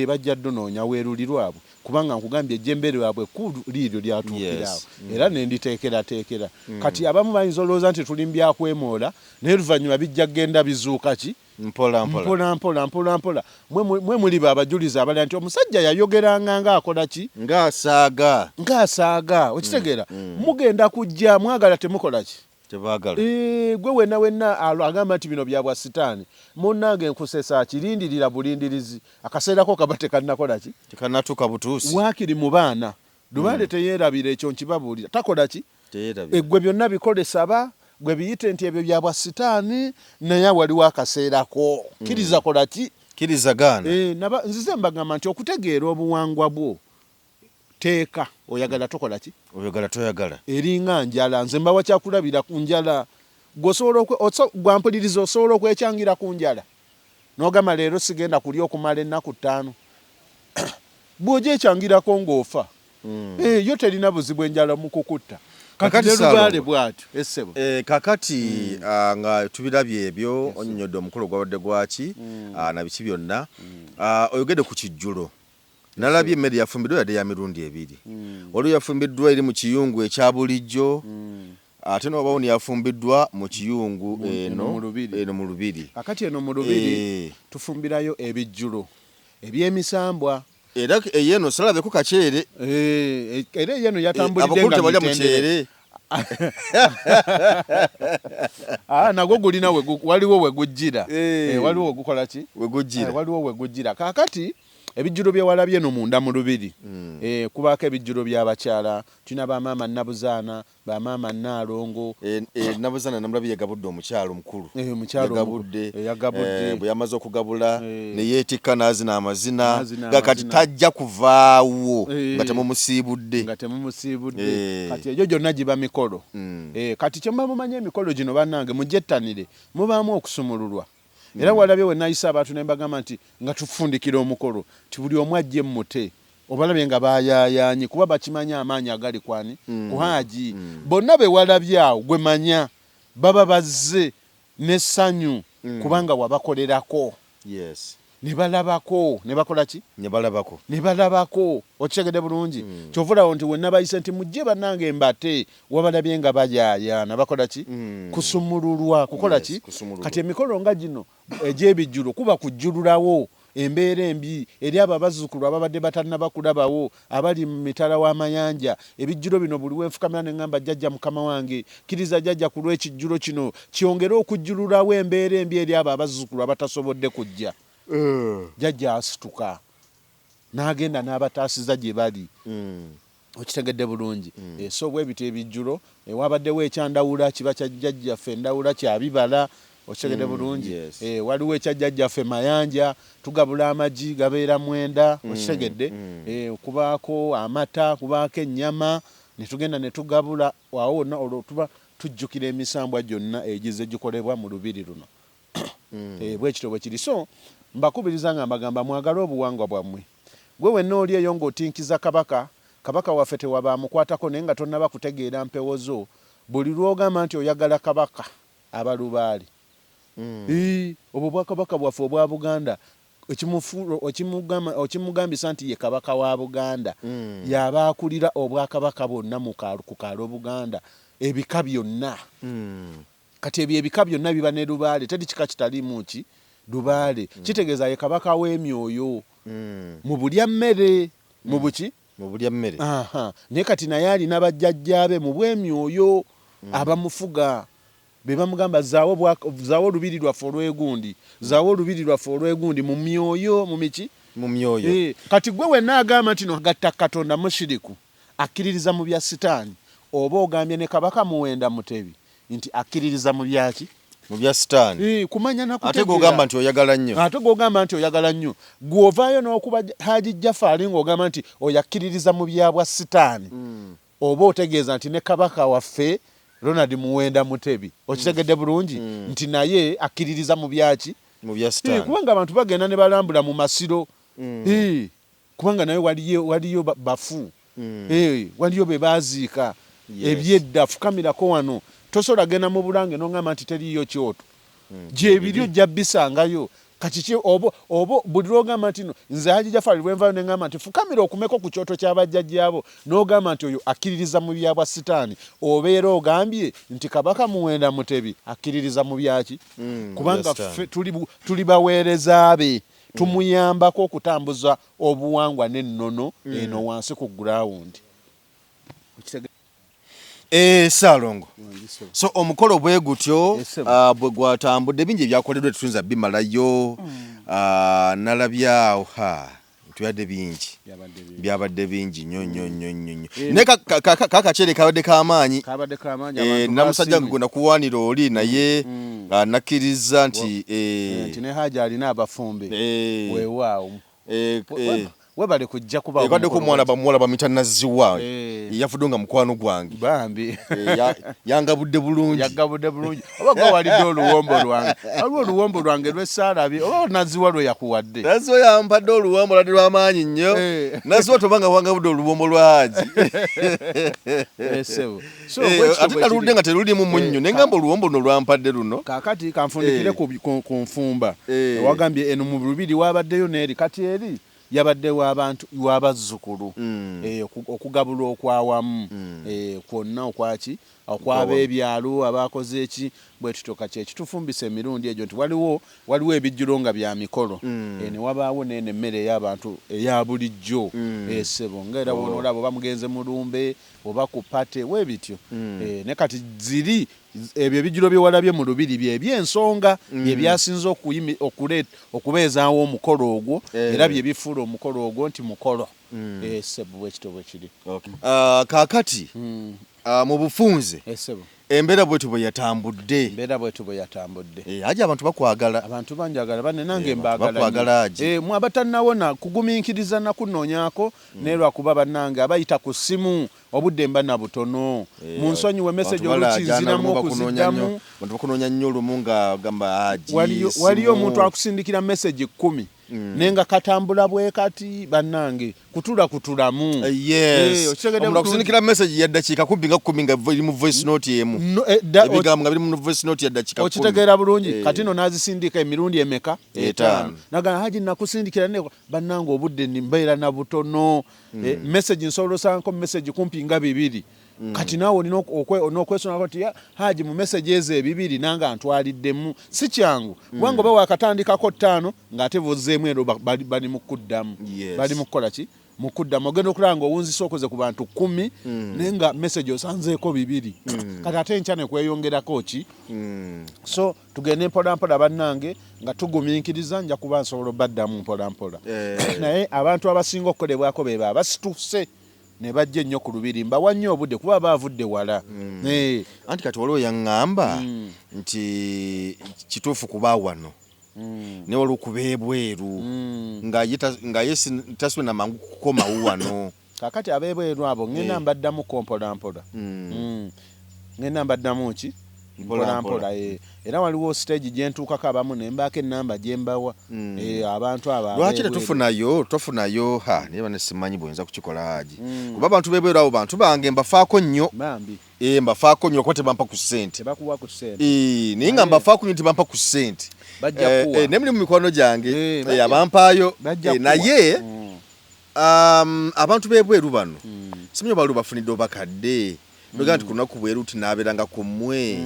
bajja ddunoonya weeruli lwabwe kubanga nkugambye ejjembe lyabwe kkulu liiryo lyatuukiraawo era nenditeekerateekera kati abamu bayinza olowooza nti tuli mbyakwemoola naye luvannyuma bijja kgenda bizuuka ki mpola mwe muli abajulizi abalya nti omusajja yayogeranga ng'akola ki ng'asaaga okitegeera mugenda kujja mwagala temukola ki gwe wenna agamba nti bino bya bwa sitaani munnange nkusesa kirindirira bulindirizi akaseerako kaba tekannakola ki tekannatuuka butuusi waakiri mu baana lubaale teyeerabira ekyo nkibabuulira takola ki gwe byonna bikolesaba gwe biyite nti ebyo bya bwa sitaani naye waliwo akaseerako kkiriza kola ki kirizagaana nzize mbagamba nti okutegeera obuwangwa bwo teeka oyagala tokola ki oyagala toyagala eringa njala nze mbawa kyakulabira ku njala gwampuliriza osobola okwekyangira ku njala n'ogamba leero sigenda kulya okumala ennaku 5 bw'oja ekyangirako ng'ofa yo terina buzibu enjala mu kukutta kakati lubaale bw'atyo essebo kakati nga tubirabye ebyo onyonyodde omukolo gwabadde gwaki na biki byonna oyogedde ku kijjulo nalabye emmere yafumbiddwa yadde ya mirundi 2 waliwo yafumbiddwa eri mu kiyungu ekya bulijjo ate n'obawo niyafumbiddwa mu kiyungu eno mu lubiri kakati eno mu lubiri tufumbirayo ebijjulo ebyemisambwa era eyeno salabeko kaceere era eyeno yatambulidde nga tebalya muceere nagwo gulina waliwo wegujjira waliwo wegukola ki waliwo wegujjira kakati ebijjulo byewalabye no munda mu lubiri kubaako ebijjulo by'abakyala tulina bamaama Nabuzaana bamaama Naalongo Nabuzaana namulabye yagabudde omukyalo omukulu yagabudde bwe yamaze okugabula ne yeetikka n'azina amazina kati tajja kuvaawo nga temumusiibudde kati egyo gyonna giba mikolo kati kye muba mumanya emikolo gino bannange mugyettanire mubaamu okusumululwa era walabye we nayisa abantu ne mbagamba nti nga tufundikira omukolo ti buli omu ajje mmute obalabye nga bayayaanye kuba bakimanya amaanyi agali kwani ku Haji bonna be walabye awo gwe manya baba bazze n'essanyu kubanga wabakolerako ne balabako ne bakola ki ne balabako okitegedde bulungi kyovulawo nti wenna bayise nti mujje bannange mbate wabalabye nga bayayaana bakola ki kusumululwa kukola ki kati emikolo nga gino egy'ebijjulo kuba kujjululawo embeera embi eri abo abazzukulu ababadde batannaba kulabawo abali mu mitala w'amayanja ebijjulo bino buli wenfukamira ne ŋŋamba jjajja mukama wange kkiriza jjajja ku lw'ekijjulo kino kyongere okujjululawo embeera embi eri abo abazzukulu abatasobodde kujja jjajja asituka n'agenda n'abataasiza gye bali okitegedde bulungi so bwebito ebijjulo wabaddewo ekyandawula kiba kya jjajjaffe endawula kyabibala okitegedde bulungi waliwo ekya jjajjaffe mayanja tugabula amagi gabeera 9 okitegedde kubaako amata kubaako ennyama ne tugenda ne tugabula wawo olwo tuba tujjukira emisambwa gyonna egize gikolebwa mu lubiri luno bwekito bwe kiri so mbakubiriza nga mbagamba mwagala obuwangwa bwammwe gwe wenna oli eyo ng'otinkiza kabaka waffe tewabaamukwatako naye nga tonnaba kutegeera mpewo zo buli lw'ogamba nti oyagala kabaka abalubaali obwo bwakabaka bwaffe obwa Buganda okimugambisa nti ye kabaka wa Buganda yaba akulira obwakabaka bwonna ku kaalo Buganda ebika byonna kati ebyo ebika byonna biba ne lubaale teri kika kitaliimu ki lubaale kitegeeza ye kabaka w'emyoyo mu bulya mmere mu buki mu bulya mmere naye kati naye alina bajjajjaabe mu bw'emyoyo abamufuga be bamugamba zaawo olubiri lwaffe olw'egundi mu myoyo mu miki mu myoyo kati gwe wenna agamba nti no gatta Katonda mushiriku akkiririza mu bya sitaani oba ogambye ne kabaka Muwenda Mutebi nti akkiririza mu byaki mu bya sitaani kumanya nakutegeera ate gogamba nti oyagala nnyo gw'ovaayo n'okuba Haji Jafari ng'ogamba nti oyakkiririza mu byabwa sitaani oba otegeeza nti ne kabaka waffe Ronald Muwenda Mutebi okitegedde bulungi nti naye akkiririza mu byaki mu bya sitaani kubanga abantu bagenda ne balambula mu masiro kubanga naye waliyo bafu waliyo be baaziika ebyedda fukamirako wano tosobola genda mu Bulange n'oŋŋamba nti teriyo kyoto gyebiryo ojja bisangayo kati oba buli lw'ogamba nti no nze Haji Jafari bwenvayo ne ŋŋamba nti fukamira okumeko ku kyoto ky'abajjajjaabo n'ogamba nti oyo akkiririza mu byabwa sitaani obeera ogambye nti kabaka Muwenda Mutebi akkiririza mu byaki kubanga ffe tuli baweereza be tumuyambako okutambuza obuwangwa n'ennono eno wansi ku gurawundi Saalongo so omukolo bwe gutyo bwe gwatambudde bingi ebyakoleddwa tetuyinza bimalayo nalabyawo tuyadde bingi byabadde bingi nnyo naye kakaceere kabadde k'amaanyi namusajja gwe nakuwaanira oli naye nakkiriza nti ne Haji alina abafumbe weewaawo webale kujja kuba ebadde ko mwana bamuwala bamita naziwa yafudonga mukwano gwange bambi yangabudde bulungi oba gwe walidde oluwombo lwange waliwo oluwombo lwange lw'essaalabi oba naziwa lwe yakuwadde naziwa yampadde oluwombo lwadde lw'amaanyi nnyo naziwa tobanga wangabudde oluwombo lwa Haji ate naludde nga terulimu munnyo naye ngamba oluwombo luno lwampadde luno kaakati kanfundikire ku nfumba wagambye eno mu lubiri wabaddeyo n'eri kati eri yabadde w'abantu w'abazzukulu okugabula okwawamu kwonna okwaki okw'abeebyalo abakoze eki bwe tutoka kyekitufumbisa emirundi egyo nti waliwo ebijjulo nga bya mikolo ne wabaawo n'eno emmere ey'abantu eya bulijjo esebo ng'era wonoolaba oba mugenze mu lumbe oba ku pate weebityo ne kati ziri ebyo ebijjulo bye walabye mu lubiri bye by'ensonga bye byasinze okubeezaawo omukolo ogwo era bye bifuula omukolo ogwo nti mukolo esebo bwekito bwe kiri kaakati mu bufunze embeera bwetu bwe yatambudde Haji abantu bakwagala abantu banjagala bane nange mbagala bakwagala Haji mu abatannawona kugumiikiriza nakunoonyaako neerwakuba bannange abayita ku ssimu obudde mba na butono mu nsonyiwe message olukiziramu okuziddamu bantu bakunoonya nnyo olumu nga gamba Haji waliyo omuntu akusindikira message 10 nenga katambula bwe kati bannange kutulamu omuntu akusindikira message ya dakiika 10 nga iri mu voice note emu ebigambo nga biri mu voice note ya dakiika 10 okitegeera bulungi kati no nazisindika emirundi emeka 5 naga Haji nakusindikira ne bannange obudde nimbeera na butono message nsolosanko message kumpi nga 2 kati naawe olina okwesonako nti Haji mu message ezo 2 nanga ntwaliddemu si kyangu wange oba wakatandikako 5 ng'ate vozzeemu ero bali mu kuddamu bali mu kukola ki mu kuddamu ogenda okulaba nga owunzisa okoze ku bantu 10 naye nga message osanzeeko 2 kati ate enkya ne kweyongerako ki so tugende mpolampola bannange nga tugumiikiriza nja kuba nsobola baddamu mpolampola naye abantu abasinga okukolebwako be baba basituse ne bajja ennyo ku lubiri mbawa nnyo obudde kuba baavudde wala anti kati waliwo yaŋŋamba nti kituufu kuba wano ne waliwo kuba ebweru nga ye tasubira na mangu kukomawo wano kakati abeebweru abo ngenda mbaddamu kompolampola ngenda mbaddamu ki mpolampola era waliwo stage gyentuukako abamu nembaako ennamba gyembawa abantu abo lwaki tofunayo naye bane simanyi bwenza kukikola Haji kuba abantu bebweru abo bantu bange mbafaako nnyo mbafaako nnyo kuba tebampa ku ssente naye nga mbafaako nnyo tebampa ku ssente naye muli mu mikwano gyange abampaayo naye abantu bebweru bano simanyi baliwo bafunidde obakadde noga nti ku lunaku bweru tinaabeeranga ku mmwe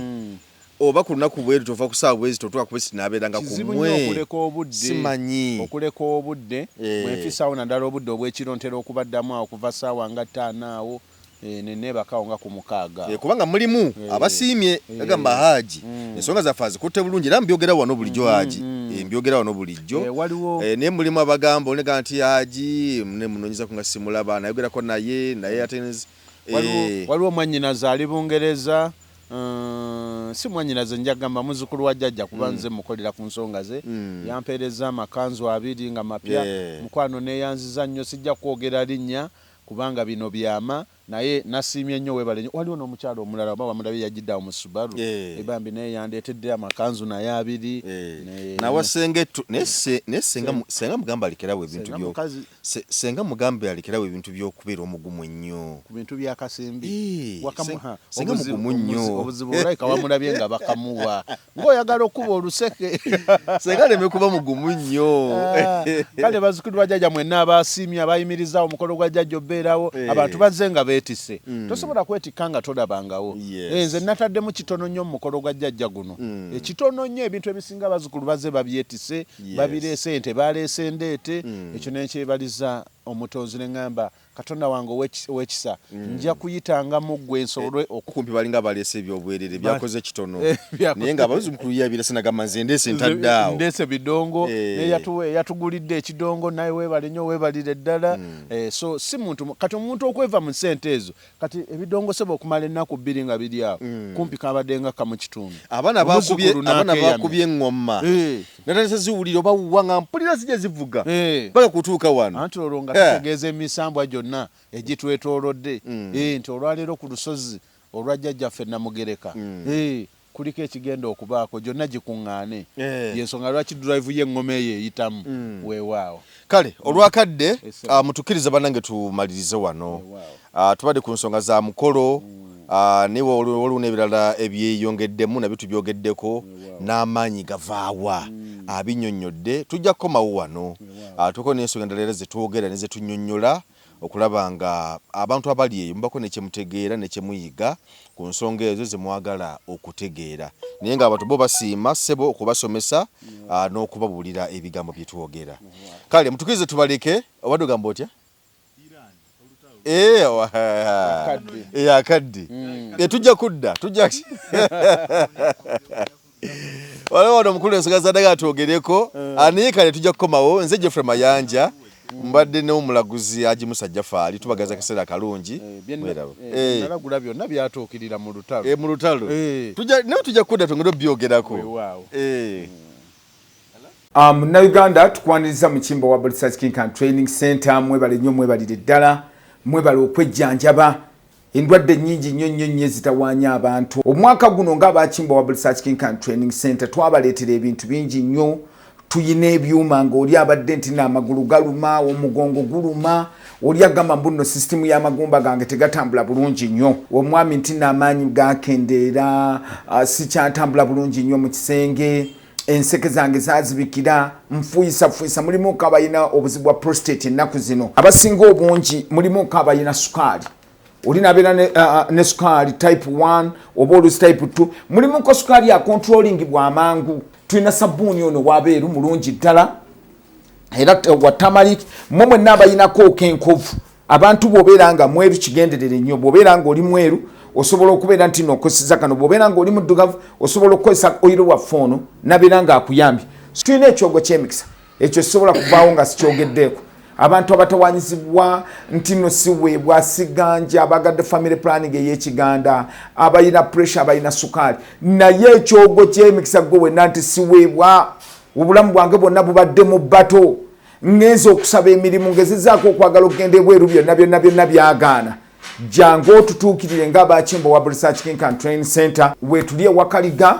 oba ku lunaku bweru tova ku ssaawa bwezi totuuka kuba sinaabeeranga ku mmwe simanyi okuleka obudde bwenfisaawo naddala obudde obw'ekiro ntera okubaddamu awo okuva ssaawa nga 5 awo nenebakawo nga ku 6 kubanga mulimu abasiimye agamba Haji ensonga zaffe azikutte bulungi era mbyogera wano bulijjo Haji mbyogera wano bulijjo naye mulimu abagamba onega nti Haji nemunoonyeza ku nga simulaba nayogerako naye ate waliwo mwannyinaze ali Bungereza si mwannyinaze njagamba muzukulu wa jjajja kuba nze mukolera ku nsonga ze yampeereza amakanzu 2 nga mapya mukwano neyanziza nnyo sijja kwogera linnya kubanga bino byama naye nasiimye nnyo weebale waliwo n'omukyalo omulala oba wamulabye yagiddawo mu Subaru ebambi naye yandeetedde amakanzu naye 2 nawasengetu naye senga mugamba alikerawo ebintu senga mugambe alikerawo ebintu by'okubeera omugumu ennyo ku bintu byakasimbi senga mugumu nnyo obuzibu olayika wamulabye nga bakamuwa ng'oyagala okuba oluseke senga aleme kuba mugumu nnyo kale bazzukulu ba jjajja mwenna abasiimye abayimirizaawo omukolo gwa jjajja obbeerawo abantu bazze nga beetisse tosobola kwetikka nga tolabangawo nze nataddemu kitono nnyo mu mukolo gwa jjajja guno ekitono nnyo ebintu ebisinga abazzukulu bazze babyetisse babireese ente baleese ndeete ekyo nenkyebaliza omutonzi neŋŋamba Katonda wange ow'ekisa nja kuyitanga mu ggwe nsobole okumpi balinga balese ebyobwerere byakoze kitono naye nga ababuzi mukulu yabirese nagamba nze ndeese ntaddaawo ndeese bidongo yatugulidde ekidongo naye weebale nnyo weebalire ddala so si muntu kati omuntu okweva mu ssente ezo kati ebidongo seba okumala ennaku 2 nga biri awo kumpi kabadde nga kamu kitundu abaana bakubye eŋŋoma natandise ziwulira oba wuwa nga mpulira zijja zivuga paka kutuuka wano anti olwo nga tutegeeza emisambwa gyonna egitwetoolodde nti olwaleero ku lusozi olwa jjajjaffe Namugereka kuliko ekigenda okubaako gyonna gikuŋŋaane yensonga lwaki drive y'eŋŋoma eyo eyitamu weewaawo kale olwakadde mutukkirize bannange tumalirize wano tubadde ku nsonga za mukolo naye waliwo n'ebirala ebyeyongeddemu nabyo tubyogeddeko n'amaanyi gavaawa abinnyonnyodde tujja kukomawo wano tuko n'ensonga endala era ze twogera ne ze tunnyonnyola okulaba nga abantu abali eyo mubako ne kyemutegeera ne kyemuyiga ku nsonga ezo ze mwagala okutegeera naye nga abantu bo basiima ssebo okubasomesa n'okubabuulira ebigambo bye twogera kale mutukirize tubaleke obadde ogamba otya akadde tujja kudda tujja waliwo wano omukulu ensonga zaddaga twogereko naye kale tujja kukomawo nze Geoffrey Mayanja mbadde n'omulaguzi Haji Musa Jafari tubagaza akaseera akalungi nalagula byonna byatuukirira mu lutalo naye tujja kudda twongere obyogerako Munnayuganda tukwaniriza mu kimbo wa Research King and Training Center mwebale nnyo mwebalire ddala mwebale okwejjanjaba endwadde nnyingi nnyo zitawaanya abantu omwaka guno ng'abakimbo wa Research King and Training Center twabaleetera ebintu bingi nnyo tuyina ebyuma ng'oli abadde nti n'amagulu galuma omugongo guluma oli agamba mbu nno sisitimu y'amagumba gange tegatambula bulungi nnyo omwami nti n'amaanyi gakendeera sikyatambula bulungi nnyo mu kisenge enseke zange zazibikira nfuyisa mulimu kabayina obuzibu bwa prostate ennaku zino abasinga obungi mulimu kabayina sukaali olina abeera ne sukaali type 1 oba olusi type 2 mulimu ko sukaali ya controlling bwa mangu tulina sabbuuni ono wabeeru mulungi ddala era wa tamalik mmwe n'abayinako kenkovu abantu bw'obeera nga mweru kigenderere nnyo bw'obeera nga oli mweru osobola okubeera nti n'okoseza kano bw'obeera nga oli muddugavu osobola okukozesa oyiro wa foono nabeera nga akuyambye tulina ekyogo ky'emikisa ekyo kisobola kuvaawo nga sikyogeddeeko abantu abatawanyizibwa nti no siweebwa siganja abagadde family planning ey'ekiganda abayina pressure abayina sukaali naye ekyogo ky'emikisa gwe wenna nti siweebwa obulamu bwange bwonna bubadde mu bbato ngenza okusaba emirimu ngezezaako okwagala okugenda ebweru byonna byagaana jangu otutuukirire ng'abakimbo wa Research King and Training Center wetuli ewakaliga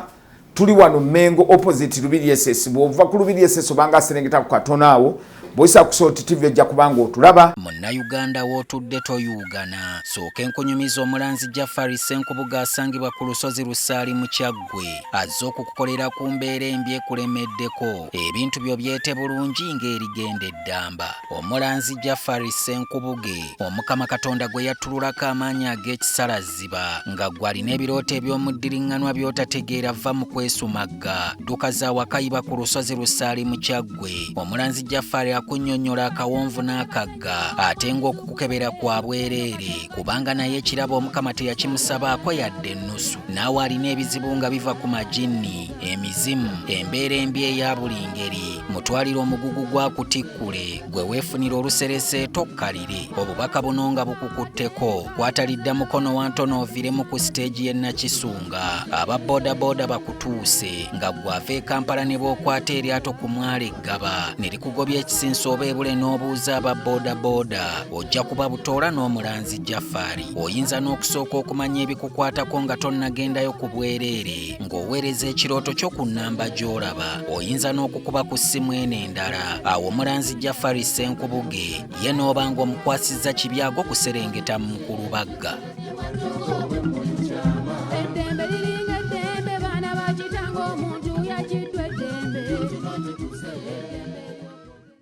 tuli wano Mengo opposite Lubiri SS bw'ova ku Lubiri SS obanga aserengeta ku katono awo boyisa ku Salt TV ejja kubanga otulaba Munnayuganda w'otudde toyugana sooka enkunyumiza omulanzi Jafari Ssenkubuga asangibwa ku lusozi Lusaali mu Kyaggwe azze okukukolera ku mbeera embi ekulemeddeko ebintu byo byete bulungi ng'erigenda eddamba omulanzi Jafari Ssenkubuge omukama Katonda gwe yattululako amaanyi ag'ekisalaziba nga gwe alina ebirooto eby'omuddiringanwa by'otategeera va mu kwesumagga dduka za wakayiba ku lusozi Lusaali mu Kyaggwe omulanzi Jafari akunnyonnyola akawonvu n'akagga ate ng'okukukebera kwa bwereere kubanga naye ekirabo omukama teyakimusabaako yadde ennusu naawe alina ebizibu nga biva ku majinni emizimu embeera embi eya buli ngeri mutwalire omugugu gwa kutikkule gwe weefunira oluserese tokkalire obubaka buno nga bukukutteko kwatalidda mukono wa ntono oviremu ku siteegi y'e Nakisunga aba bodaboda bakutuuse nga gwava e Kampala ne bw'okwata eryato ku mwalo Eggaba ne likugobya ekisinsa oba ebule n'obuuza aba bodaboda ojja kuba butoola n'omulanzi Jafari oyinza n'okusooka okumanya ebikukwatako nga tonnagendayo ku bwereere ng'oweereza ekirooto kyo ku nnamba gy'olaba oyinza n'okukuba ku ssimu eno endala awo omulanzi Jafari Ssenkubuge ye n'oba ng'omukwasizza kibyago kuserengeta mu Kulubagga.